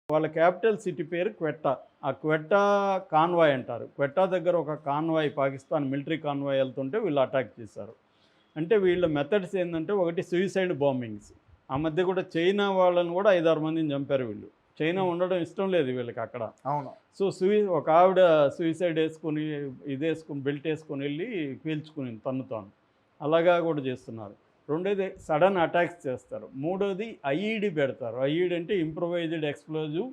వాళ్ళ capital city పేరు క్వెట్టా. ఆ క్వెట్టా కాన్వాయ్ అంటారు. క్వెట్టా దగ్గర ఒక కాన్వాయ్ పాకిస్తాన్ మిలిటరీ కాన్వాయ్ ఎళ్తుంటే వీళ్ళు అటాక్ చేశారు. అంటే వీళ్ళ మెథడ్స్ ఏందంటే ఒకటి సూసైడ్ బాంబింగ్స్. ఆ మధ్య కూడా చైనా వాళ్ళని కూడా 5, 6 మందిని చంపారు వీళ్ళు. చైనా హ్మ్. ఉండడం ఇష్టం లేదు వీళ్ళకి అక్కడ. అవును. సో, ఒక ఆవిడ సూసైడ్ యేసుకొని ఇదేసుకొని బెల్ట్ యేసుకొని ఎళ్లి పీల్చుకునింది తన్ను తాను. అలాగా కూడా చేస్తున్నారు. రెండోది సడన్ అటాక్స్ చేస్తారు. మూడోది ఐఈడీ పెడతారు. ఐఈడీ అంటే ఇంప్రొవైజ్డ్ ఎక్స్‌ప్లోజివ్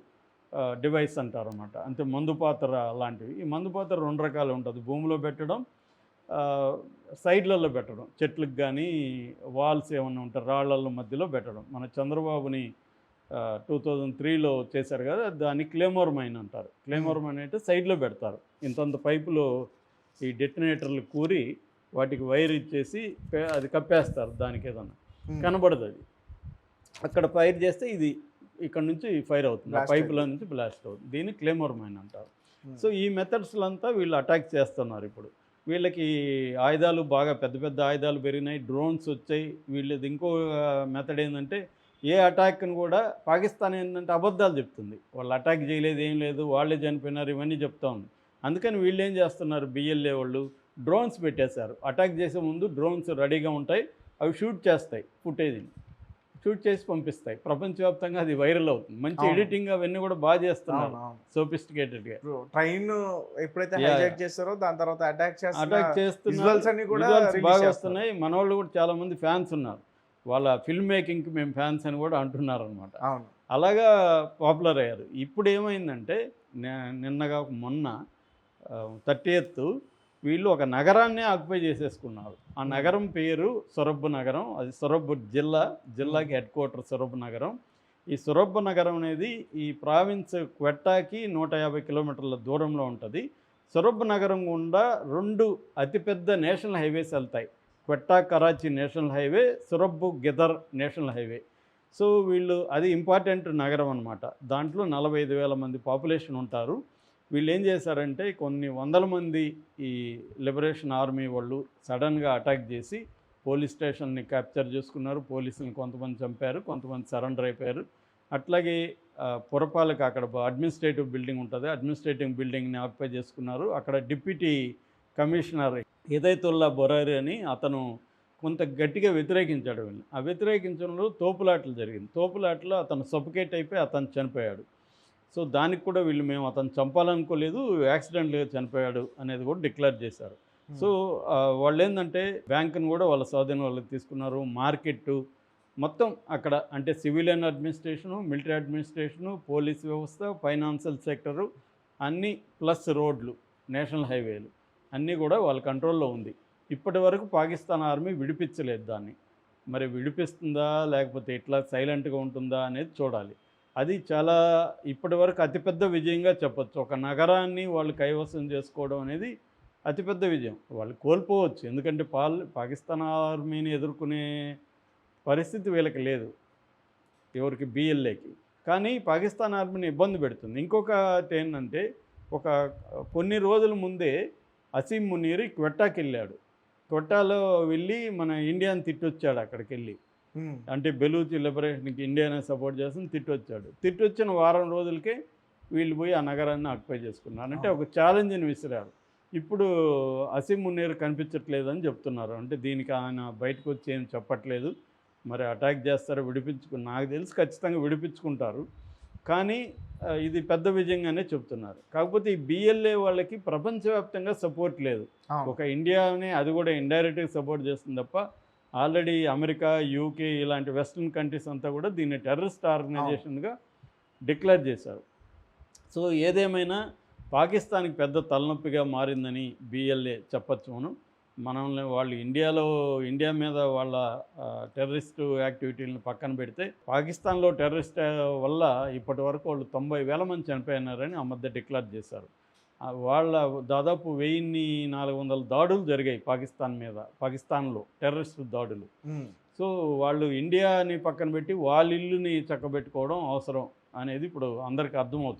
డివైస్ అంటారనమాట. అంటే మందు పాత్ర లాంటివి. ఈ మందు పాత్ర 2 రకాలు ఉంటది. భూమిలో పెట్టడం, ఆహ్, సైడ్‌లలో పెట్టడం. చెట్లకు గానీ, వాల్స్ ఏమన్నా ఉంటే రాళ్ళలో మధ్యలో పెట్టడం. మన చంద్రబాబుని 2003లో చేశారు కదా! దాన్ని క్లేమోర్ మైన్ అంటారు. హ్మ్. క్లేమోర్ మైన్ అంటే సైడ్‌లో పెడతారు. ఇంతంత పైపులో ఈ డెటనేటర్లు కూరి వాటికి వైర్ ఇచ్చేసి అది కప్పేస్తారు దానికేదన్నా. హ్మ్. కనబడదది. అక్కడ ఫైర్ చేస్తే ఇది ఇక్కడ నుంచి ఫైర్ అవుతుంది. ఆ బ్లాస్ట్ పైపులో అయితది. నుంచి బ్లాస్ట్ అవుతుంది. దీన్ని క్లేమోర్ మైన్ అంటారు. హ్మ్. సో, ఈ మెథడ్స్‌లంతా వీళ్ళు అటాక్ చేస్తున్నారిప్పుడు. వీళ్ళకి ఆయుధాలు బాగా పెద్ద పెద్ద ఆయుధాలు పెరిగినాయి. డ్రోన్స్ వచ్చాయి. వీళ్ళది ఇంకో మెథడ్ ఏందంటే ఏ అటాక్‌ని కూడా పాకిస్తాన్ ఏందంటే అబద్ధాలు చెప్తుంది. వాళ్ళు అటాక్ చేయలేదు, ఏం లేదు, వాళ్ళే చనిపోయినారు ఇవన్నీ చెప్తా ఉంది. అందుకని వీళ్ళేం చేస్తున్నారు బిఎల్ఏ వాళ్ళు డ్రోన్స్ పెట్టేశారు. అటాక్ చేసే ముందు డ్రోన్స్ రెడీగా ఉంటాయి. అవి షూట్ చేస్తాయి ఫుటేజ్‌ని. షూట్ చేసి పంపిస్తాయి. ప్రపంచవ్యాప్తంగా అది వైరల్ అవుతుంది. మంచి అవును. ఎడిటింగ్ అవన్నీ కూడా బా చేస్తున్నారు. అవునవును. సోఫిస్టికేటెడ్‌గా. ఇప్పుడు ట్రైను ఎప్పుడైతే యాహ్! Hijack yeah! చేస్తారో దాని తర్వాత అటాక్ చేస్తున్న అటాక్ చేస్తున్నారు. విజువల్స్ అన్నీ కూడా విజువల్స్ రిలీజ్ బాగా చేస్తున్నారు. వస్తున్నాయి. మనోళ్ళు కూడా చాలామంది ఫ్యాన్స్ ఉన్నారు. వాళ్ళ ఫిల్మ్ మేకింగ్‌కి మేము ఫ్యాన్స్ అని కూడా అంటున్నారనమాట. అవును. అలాగా పాపులర్ అయ్యారు. ఇప్పుడేమైందంటే నిన్న గాక మొన్న 30థ్ వీళ్ళు ఒక నగరాన్నే ఆక్యుపై చేసేసుకున్నారు. ఆ హ్మ్. నగరం పేరు సొరబ్ నగరం. అది సొరబ్ జిల్లా. హ్మ్. జిల్లాకి హెడ్ క్వార్టర్ సొరబ్ నగరం. ఈ సొరబ్ నగరం అనేది ఈ ప్రావిన్స్ క్వెట్టాకి 150 కిలోమీటర్ల దూరంలో ఉంటది. సొరబ్ నగరం గుండా 2 అతిపెద్ద నేషనల్ హైవేస్ ఎళ్తాయి. Quetta Karachi national highway, Sorab Gidar national highway. So, వీళ్ళు అది ఇంపార్టెంట్ నగరం అనమాట. దాంట్లో 45,000 మంది పాపులేషన్ ఉంటారు. వీళ్ళేం చేశారంటే కొన్ని వందల మంది ఈ లిబరేషన్ ఆర్మీ వాళ్ళు సడన్‌గా అటాక్ చేసి పోలీస్ స్టేషన్‌ని క్యాప్చర్ చేసుకున్నారు. పోలీసుల్ని కొంతమంది చంపారు. కొంతమంది సరెండర్ అయిపోయారు. అట్లాగే పురపాలక అక్కడ అడ్మినిస్ట్రేటివ్ బిల్డింగ్ ఉంటది. అడ్మినిస్ట్రేటివ్ బిల్డింగ్‌ని ఆక్యుపై చేసుకున్నారు. అక్కడ డిప్యూటీ కమిషనర్ హిదయతుల్లా బొరారి అని అతను కొంత గట్టిగా వ్యతిరేకించాడు వీళ్ళని. ఆ వ్యతిరేకించడంలో తోపులాటలు జరిగింది. తోపులాటలో అతను సఫోకేట్ అయిపోయి అతను చనిపోయాడు. సో, దానికి కూడా వీళ్ళు మేము అతన్ని చంపాలనుకోలేదు. యాక్సిడెంట్‌గా చనిపోయాడు అనేది కూడా డిక్లేర్ చేశారు. సో, హ్మ్. వాళ్ళేందంటే బ్యాంక్‌ని కూడా వాళ్ళ స్వాధీనంలోకి తీసుకున్నారు. మార్కెట్టు మొత్తం అక్కడ అంటే civilian administration, military administration, police వ్యవస్థ, ఫైనాన్షియల్ సెక్టరు అన్నీ ప్లస్ రోడ్లు, నేషనల్ హైవేలు అన్నీ కూడా వాళ్ళ కంట్రోల్‌లో ఉంది. ఇప్పటివరకు పాకిస్తాన్ ఆర్మీ విడిపించలేదు దాన్ని. మరి విడిపిస్తుందా? లేకపోతే ఇట్లా సైలెంట్‌గా ఉంటుందా? అనేది చూడాలి. అది చాలా ఇప్పటివరకు అతిపెద్ద విజయంగా చెప్పొచ్చు. ఒక నగరాన్ని వాళ్ళు కైవసం చేసుకోవడం అనేది అతిపెద్ద విజయం. వాళ్ళు కోల్పోవచ్చు. ఎందుకంటే పాకిస్తాన్ ఆర్మీని ఎదుర్కొనే పరిస్థితి వీళ్ళకి లేదు. ఎవరికి బిఎల్ఏకి. కానీ పాకిస్తాన్ ఆర్మీని ఇబ్బంది పెడుతుంది. ఇంకొకటేంటంటే ఒక కొన్ని రోజుల ముందే అసీం మునీర్ క్వెట్టాకెళ్ళాడు. క్వెట్టాలో వెళ్ళి మన ఇండియాని తిట్టొచ్చాడు అక్కడికెళ్ళి. హ్మ్. అంటే బెలూచ్ లిబరేషన్‌కి ఇండియానే సపోర్ట్ చేస్తుంది తిట్టొచ్చాడు. తిట్టొచ్చిన వారం రోజులకే వీళ్ళు పోయి ఆ నగరాన్ని ఆక్యుపై చేసుకున్నారు. అంటే అవును. ఒక ఛాలెంజ్‌ని విసిరారు. ఇప్పుడు అసీం మునీర్ కనిపించట్లేదని చెప్తున్నారు. అంటే దీనికి ఆయన బయటకొచ్చి ఏం చెప్పట్లేదు. మరి అటాక్ చేస్తారో నాకు తెలిసి ఖచ్చితంగా విడిపించుకుంటారు. కానీ ఇది పెద్ద విజయంగానే చెప్తున్నారు. కాకపోతే ఈ బిఎల్ఏ వాళ్ళకి ప్రపంచవ్యాప్తంగా సపోర్ట్ లేదు. అవును. ఒక ఇండియానే అది కూడా ఇండైరెక్ట్‌గా సపోర్ట్ చేస్తుంది తప్ప ఆల్రెడీ అమెరికా, యూకే ఇలాంటి వెస్టర్న్ కంట్రీస్ అంతా కూడా దీన్ని టెర్రరిస్ట్ అవును. ఆర్గనైజేషన్‌గా డిక్లేర్ చేశారు. సో, ఏదేమైనా పాకిస్తాన్‌కి పెద్ద తలనొప్పిగా మారిందని బిఎల్ఏ చెప్పొచ్చు మనం. వాళ్ళు ఇండియా మీద వాళ్ళ టెర్రరిస్టు యాక్టివిటీలను పక్కన పెడితే, పాకిస్తాన్‌లో టెర్రరిస్ట్ వల్ల ఇప్పటివరకు వాళ్ళు 90,000 మంది చనిపోయినారని ఆ మధ్య డిక్లేర్ చేశారు. వాళ్ళ దాదాపు 1400 దాడులు జరిగాయి పాకిస్తాన్‌లో టెర్రరిస్ట్ దాడులు. హ్మ్. సో, వాళ్ళు ఇండియాని పక్కన పెట్టి వాళ్ళ ఇల్లుని చక్కబెట్టుకోవడం అవసరం అనేది ఇప్పుడు అందరికి అర్థమవుతుంది.